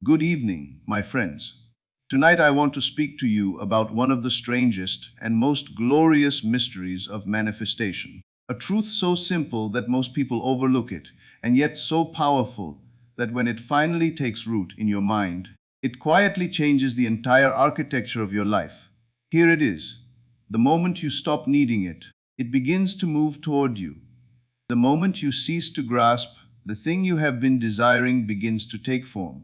Good evening, my friends. Tonight I want to speak to you about one of the strangest and most glorious mysteries of manifestation. A truth so simple that most people overlook it, and yet so powerful that when it finally takes root in your mind, it quietly changes the entire architecture of your life. Here it is. The moment you stop needing it, it begins to move toward you. The moment you cease to grasp, the thing you have been desiring begins to take form.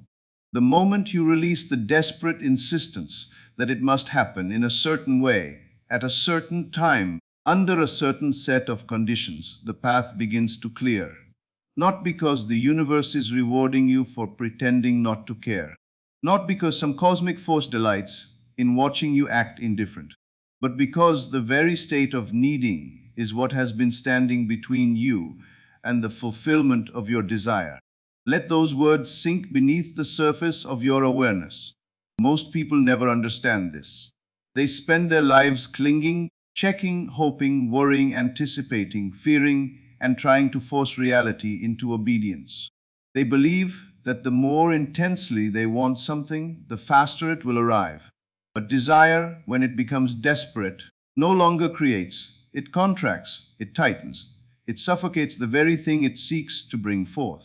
The moment you release the desperate insistence that it must happen in a certain way, at a certain time, under a certain set of conditions, the path begins to clear. Not because the universe is rewarding you for pretending not to care, not because some cosmic force delights in watching you act indifferent, but because the very state of needing is what has been standing between you and the fulfillment of your desire. Let those words sink beneath the surface of your awareness. Most people never understand this. They spend their lives clinging, checking, hoping, worrying, anticipating, fearing, and trying to force reality into obedience. They believe that the more intensely they want something, the faster it will arrive. But desire, when it becomes desperate, no longer creates, it contracts, it tightens, it suffocates the very thing it seeks to bring forth.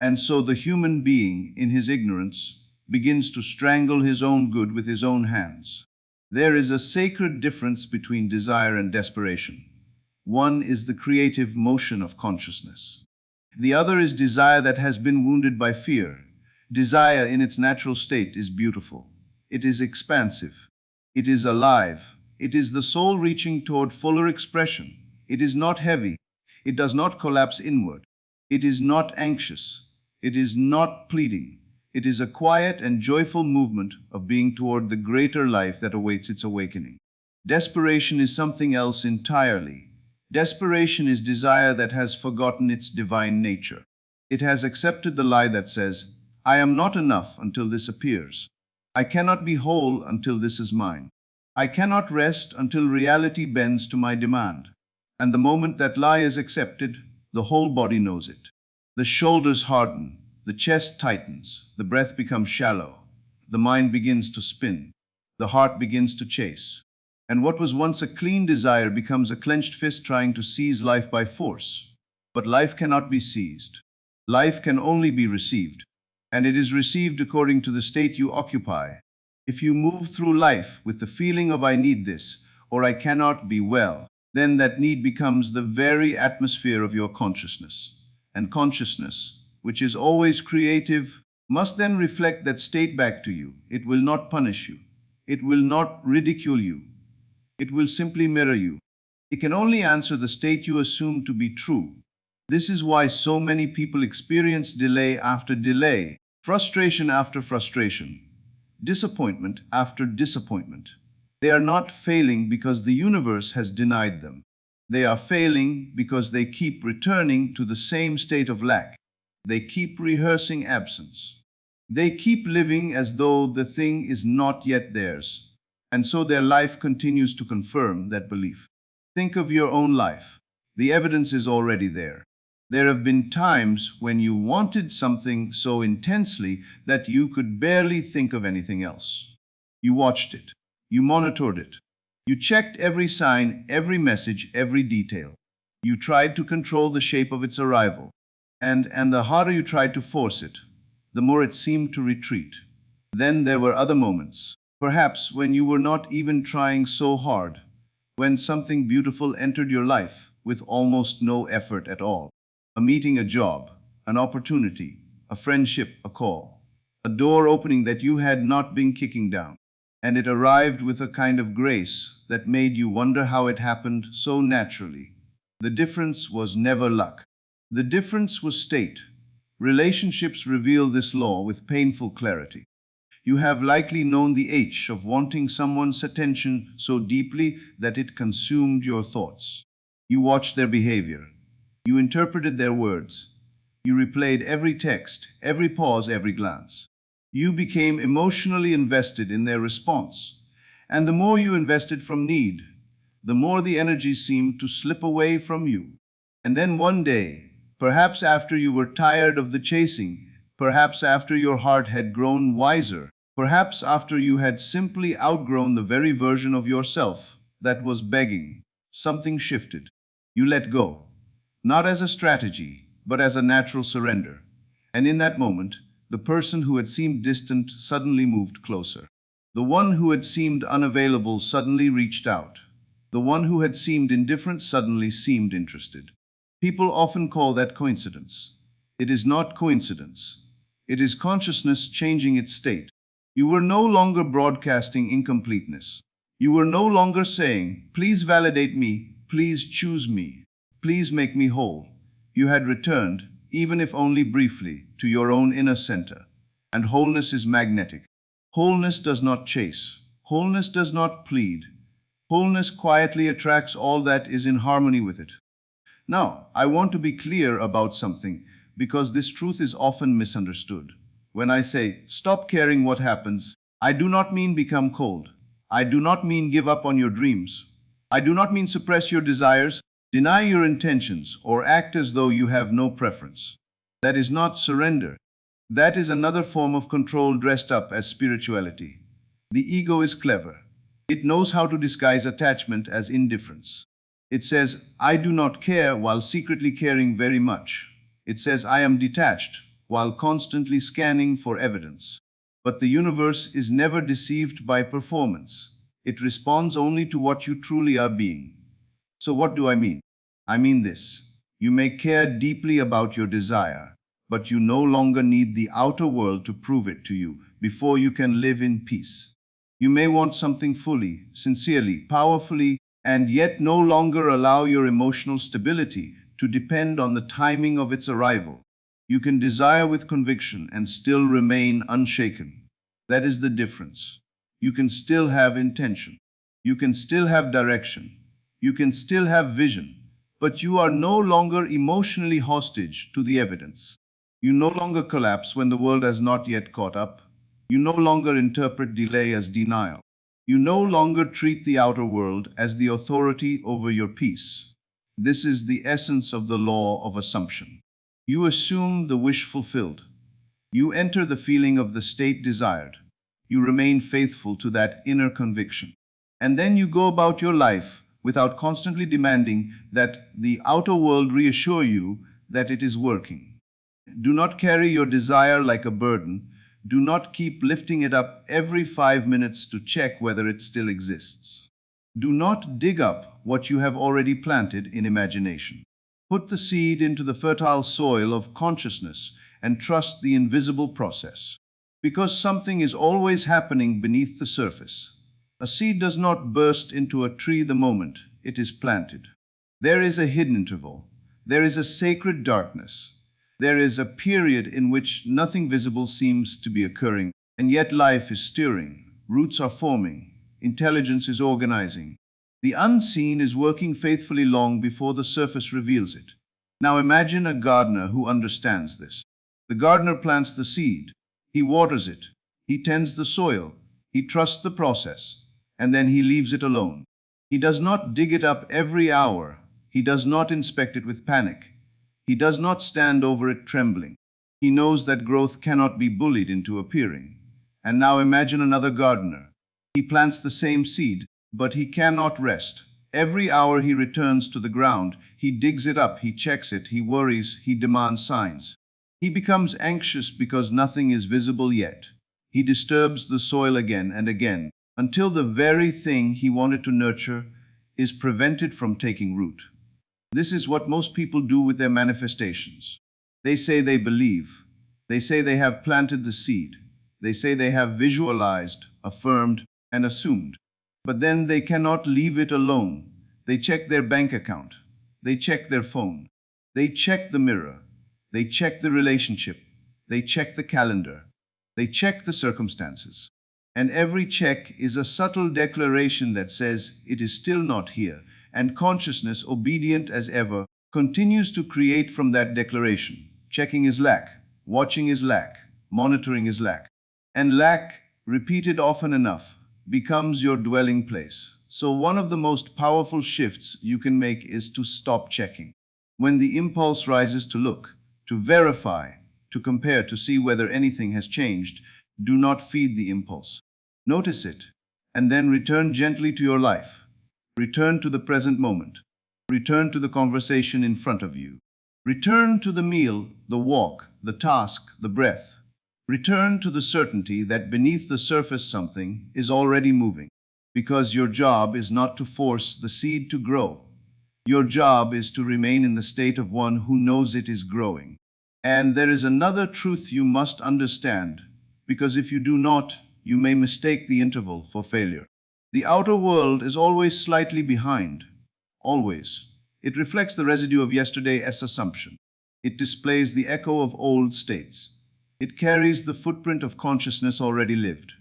And so the human being, in his ignorance, begins to strangle his own good with his own hands. There is a sacred difference between desire and desperation. One is the creative motion of consciousness. The other is desire that has been wounded by fear. Desire in its natural state is beautiful. It is expansive. It is alive. It is the soul reaching toward fuller expression. It is not heavy. It does not collapse inward. It is not anxious. It is not pleading. It is a quiet and joyful movement of being toward the greater life that awaits its awakening. Desperation is something else entirely. Desperation is desire that has forgotten its divine nature. It has accepted the lie that says, I am not enough until this appears. I cannot be whole until this is mine. I cannot rest until reality bends to my demand. And the moment that lie is accepted, the whole body knows it. The shoulders harden, the chest tightens, the breath becomes shallow, the mind begins to spin, the heart begins to chase. And what was once a clean desire becomes a clenched fist trying to seize life by force. But life cannot be seized. Life can only be received. And it is received according to the state you occupy. If you move through life with the feeling of I need this, or I cannot be well, then that need becomes the very atmosphere of your consciousness. And consciousness, which is always creative, must then reflect that state back to you. It will not punish you. It will not ridicule you. It will simply mirror you. It can only answer the state you assume to be true. This is why so many people experience delay after delay, frustration after frustration, disappointment after disappointment. They are not failing because the universe has denied them. They are failing because they keep returning to the same state of lack. They keep rehearsing absence. They keep living as though the thing is not yet theirs. And so their life continues to confirm that belief. Think of your own life. The evidence is already there. There have been times when you wanted something so intensely that you could barely think of anything else. You watched it. You monitored it. You checked every sign, every message, every detail. You tried to control the shape of its arrival. And the harder you tried to force it, the more it seemed to retreat. Then there were other moments, perhaps when you were not even trying so hard, when something beautiful entered your life with almost no effort at all. A meeting, a job, an opportunity, a friendship, a call, a door opening that you had not been kicking down. And it arrived with a kind of grace that made you wonder how it happened so naturally. The difference was never luck. The difference was state. Relationships reveal this law with painful clarity. You have likely known the ache of wanting someone's attention so deeply that it consumed your thoughts. You watched their behavior. You interpreted their words. You replayed every text, every pause, every glance. You became emotionally invested in their response. And the more you invested from need, the more the energy seemed to slip away from you. And then one day, perhaps after you were tired of the chasing, perhaps after your heart had grown wiser, perhaps after you had simply outgrown the very version of yourself that was begging. Something shifted. You let go, not as a strategy, but as a natural surrender. And in that moment, the person who had seemed distant suddenly moved closer. The one who had seemed unavailable suddenly reached out. The one who had seemed indifferent suddenly seemed interested. People often call that coincidence. It is not coincidence. It is consciousness changing its state. You were no longer broadcasting incompleteness. You were no longer saying, please validate me, please choose me, please make me whole. You had returned, even if only briefly, to your own inner center. And wholeness is magnetic. Wholeness does not chase. Wholeness does not plead. Wholeness quietly attracts all that is in harmony with it. Now, I want to be clear about something because this truth is often misunderstood. When I say, stop caring what happens, I do not mean become cold. I do not mean give up on your dreams. I do not mean suppress your desires, deny your intentions, or act as though you have no preference. That is not surrender. That is another form of control dressed up as spirituality. The ego is clever. It knows how to disguise attachment as indifference. It says, I do not care while secretly caring very much. It says, I am detached while constantly scanning for evidence. But the universe is never deceived by performance. It responds only to what you truly are being. So what do I mean? I mean this. You may care deeply about your desire, but you no longer need the outer world to prove it to you before you can live in peace. You may want something fully, sincerely, powerfully, and yet no longer allow your emotional stability to depend on the timing of its arrival. You can desire with conviction and still remain unshaken. That is the difference. You can still have intention. You can still have direction. You can still have vision. But you are no longer emotionally hostage to the evidence. You no longer collapse when the world has not yet caught up. You no longer interpret delay as denial. You no longer treat the outer world as the authority over your peace. This is the essence of the law of assumption. You assume the wish fulfilled. You enter the feeling of the state desired. You remain faithful to that inner conviction. And then you go about your life without constantly demanding that the outer world reassure you that it is working. Do not carry your desire like a burden. Do not keep lifting it up every 5 minutes to check whether it still exists. Do not dig up what you have already planted in imagination. Put the seed into the fertile soil of consciousness and trust the invisible process. Because something is always happening beneath the surface. A seed does not burst into a tree the moment it is planted. There is a hidden interval. There is a sacred darkness. There is a period in which nothing visible seems to be occurring, and yet life is stirring, roots are forming, intelligence is organizing. The unseen is working faithfully long before the surface reveals it. Now imagine a gardener who understands this. The gardener plants the seed, he waters it, he tends the soil, he trusts the process, and then he leaves it alone. He does not dig it up every hour, he does not inspect it with panic. He does not stand over it trembling. He knows that growth cannot be bullied into appearing. And now imagine another gardener. He plants the same seed, but he cannot rest. Every hour he returns to the ground, he digs it up, he checks it, he worries, he demands signs. He becomes anxious because nothing is visible yet. He disturbs the soil again and again, until the very thing he wanted to nurture is prevented from taking root. This is what most people do with their manifestations. They say they believe. They say they have planted the seed. They say they have visualized, affirmed, and assumed. But then they cannot leave it alone. They check their bank account. They check their phone. They check the mirror. They check the relationship. They check the calendar. They check the circumstances. And every check is a subtle declaration that says it is still not here. And consciousness, obedient as ever, continues to create from that declaration. Checking is lack, watching is lack, monitoring is lack. And lack, repeated often enough, becomes your dwelling place. So one of the most powerful shifts you can make is to stop checking. When the impulse rises to look, to verify, to compare, to see whether anything has changed. Do not feed the impulse. Notice it, and then return gently to your life. Return to the present moment. Return to the conversation in front of you. Return to the meal, the walk, the task, the breath. Return to the certainty that beneath the surface something is already moving. Because your job is not to force the seed to grow. Your job is to remain in the state of one who knows it is growing. And there is another truth you must understand, because if you do not, you may mistake the interval for failure. The outer world is always slightly behind. Always. It reflects the residue of yesterday's assumption. It displays the echo of old states. It carries the footprint of consciousness already lived.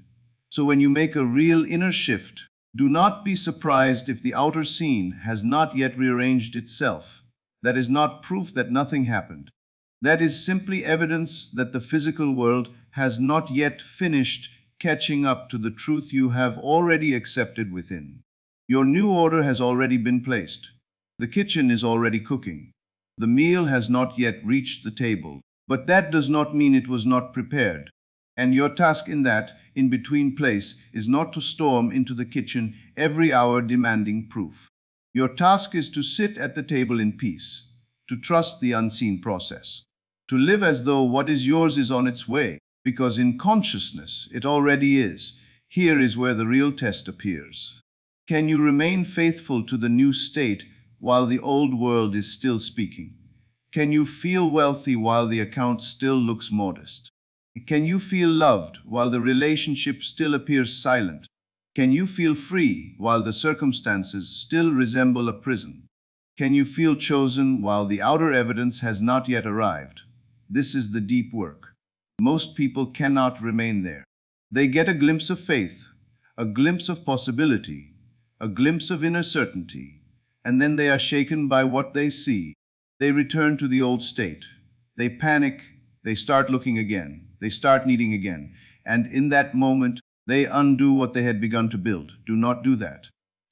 So when you make a real inner shift, do not be surprised if the outer scene has not yet rearranged itself. That is not proof that nothing happened. That is simply evidence that the physical world has not yet finished catching up to the truth you have already accepted within. Your new order has already been placed. The kitchen is already cooking. The meal has not yet reached the table, but that does not mean it was not prepared. And your task in that in-between place is not to storm into the kitchen every hour demanding proof. Your task is to sit at the table in peace, to trust the unseen process, to live as though what is yours is on its way, because in consciousness it already is. Here is where the real test appears. Can you remain faithful to the new state while the old world is still speaking? Can you feel wealthy while the account still looks modest? Can you feel loved while the relationship still appears silent? Can you feel free while the circumstances still resemble a prison? Can you feel chosen while the outer evidence has not yet arrived? This is the deep work. Most people cannot remain there. They get a glimpse of faith, a glimpse of possibility, a glimpse of inner certainty, and then they are shaken by what they see. They return to the old state. They panic, they start looking again, they start needing again, and in that moment, they undo what they had begun to build. Do not do that.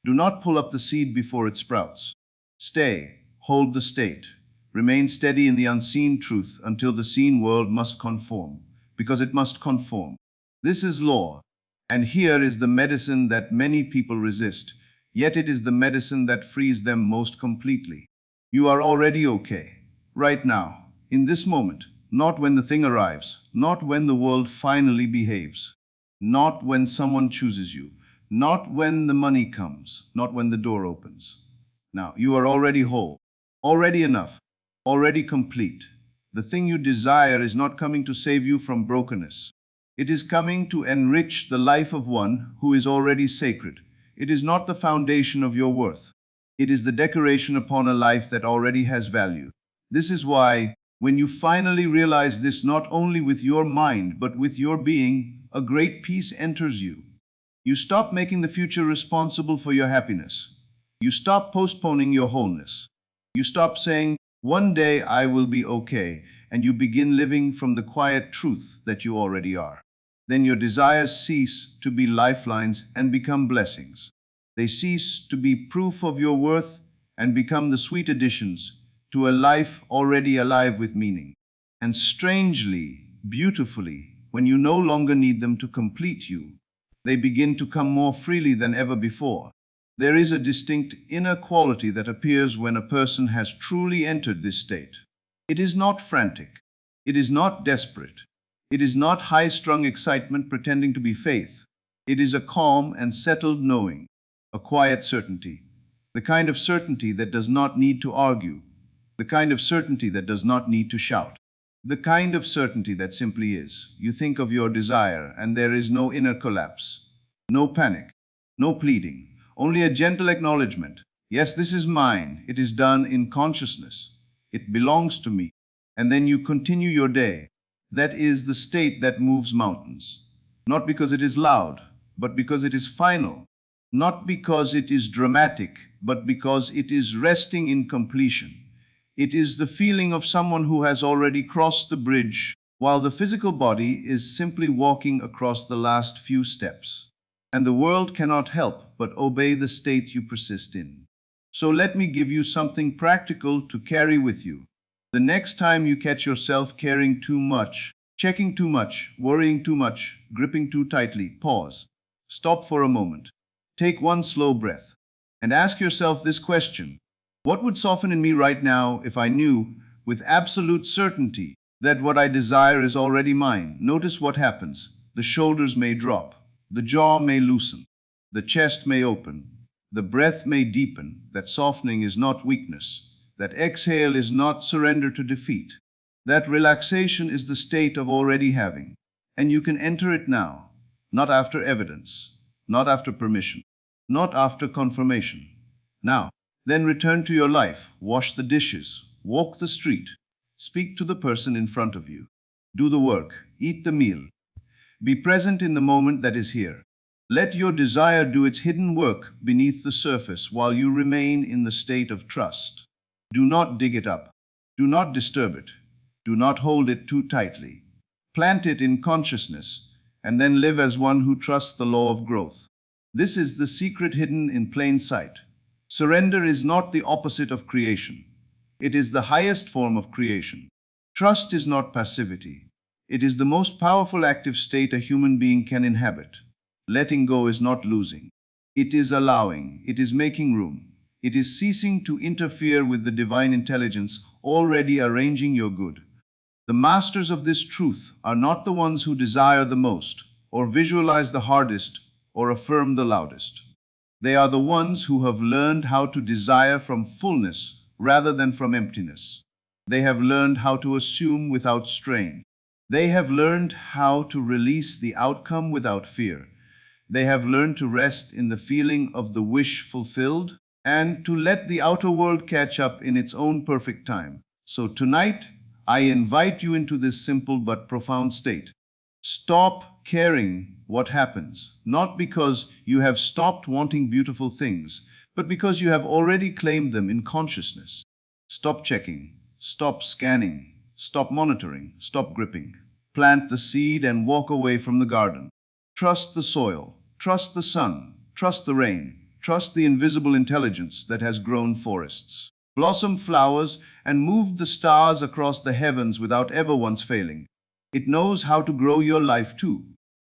Do not pull up the seed before it sprouts. Stay, hold the state. Remain steady in the unseen truth until the seen world must conform, because it must conform. This is law, and here is the medicine that many people resist, yet it is the medicine that frees them most completely. You are already okay, right now, in this moment, not when the thing arrives, not when the world finally behaves, not when someone chooses you, not when the money comes, not when the door opens. Now, you are already whole, already enough, already complete. The thing you desire is not coming to save you from brokenness. It is coming to enrich the life of one who is already sacred. It is not the foundation of your worth. It is the decoration upon a life that already has value. This is why, when you finally realize this not only with your mind but with your being, a great peace enters you. You stop making the future responsible for your happiness. You stop postponing your wholeness. You stop saying, "One day I will be okay," and you begin living from the quiet truth that you already are. Then your desires cease to be lifelines and become blessings. They cease to be proof of your worth and become the sweet additions to a life already alive with meaning. And strangely, beautifully, when you no longer need them to complete you, they begin to come more freely than ever before. There is a distinct inner quality that appears when a person has truly entered this state. It is not frantic. It is not desperate. It is not high-strung excitement pretending to be faith. It is a calm and settled knowing, a quiet certainty, the kind of certainty that does not need to argue, the kind of certainty that does not need to shout, the kind of certainty that simply is. You think of your desire and there is no inner collapse, no panic, no pleading, only a gentle acknowledgement. Yes, this is mine. It is done in consciousness. It belongs to me. And then you continue your day. That is the state that moves mountains. Not because it is loud, but because it is final. Not because it is dramatic, but because it is resting in completion. It is the feeling of someone who has already crossed the bridge, while the physical body is simply walking across the last few steps. And the world cannot help but obey the state you persist in. So let me give you something practical to carry with you. The next time you catch yourself caring too much, checking too much, worrying too much, gripping too tightly, pause. Stop for a moment. Take one slow breath. And ask yourself this question: what would soften in me right now if I knew with absolute certainty that what I desire is already mine? Notice what happens. The shoulders may drop, the jaw may loosen, the chest may open, the breath may deepen. That softening is not weakness. That exhale is not surrender to defeat. That relaxation is the state of already having. And you can enter it now, not after evidence, not after permission, not after confirmation. Now, then return to your life, wash the dishes, walk the street, speak to the person in front of you, do the work, eat the meal. Be present in the moment that is here. Let your desire do its hidden work beneath the surface while you remain in the state of trust. Do not dig it up. Do not disturb it. Do not hold it too tightly. Plant it in consciousness, and then live as one who trusts the law of growth. This is the secret hidden in plain sight. Surrender is not the opposite of creation. It is the highest form of creation. Trust is not passivity. It is the most powerful active state a human being can inhabit. Letting go is not losing. It is allowing. It is making room. It is ceasing to interfere with the divine intelligence already arranging your good. The masters of this truth are not the ones who desire the most, or visualize the hardest, or affirm the loudest. They are the ones who have learned how to desire from fullness rather than from emptiness. They have learned how to assume without strain. They have learned how to release the outcome without fear. They have learned to rest in the feeling of the wish fulfilled and to let the outer world catch up in its own perfect time. So tonight, I invite you into this simple but profound state. Stop caring what happens, not because you have stopped wanting beautiful things, but because you have already claimed them in consciousness. Stop checking, stop scanning, stop monitoring, stop gripping. Plant the seed and walk away from the garden. Trust the soil, trust the sun, trust the rain, trust the invisible intelligence that has grown forests, blossomed flowers, and moved the stars across the heavens without ever once failing. It knows how to grow your life too.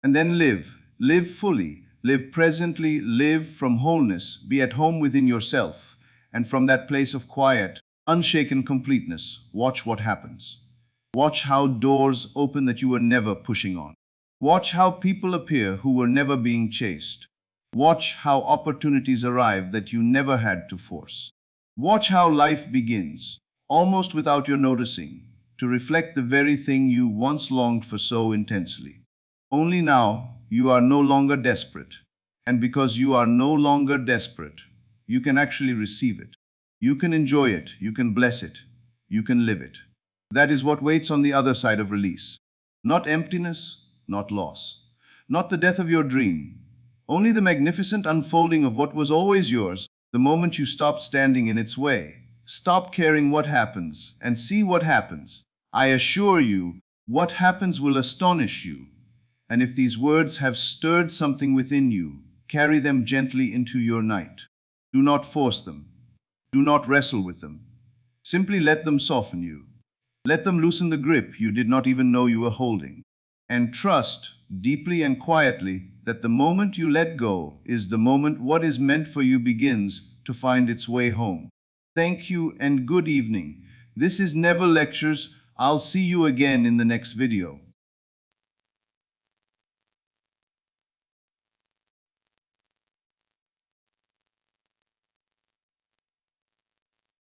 And then live. Live fully. Live presently. Live from wholeness. Be at home within yourself. And from that place of quiet, unshaken completeness, watch what happens. Watch how doors open that you were never pushing on. Watch how people appear who were never being chased. Watch how opportunities arrive that you never had to force. Watch how life begins, almost without your noticing, to reflect the very thing you once longed for so intensely. Only now you are no longer desperate. And because you are no longer desperate, you can actually receive it. You can enjoy it. You can bless it. You can live it. That is what waits on the other side of release. Not emptiness, not loss, not the death of your dream, only the magnificent unfolding of what was always yours the moment you stop standing in its way. Stop caring what happens and see what happens. I assure you, what happens will astonish you. And if these words have stirred something within you, carry them gently into your night. Do not force them. Do not wrestle with them. Simply let them soften you. Let them loosen the grip you did not even know you were holding. And trust, deeply and quietly, that the moment you let go is the moment what is meant for you begins to find its way home. Thank you and good evening. This is Neville Lectures. I'll see you again in the next video.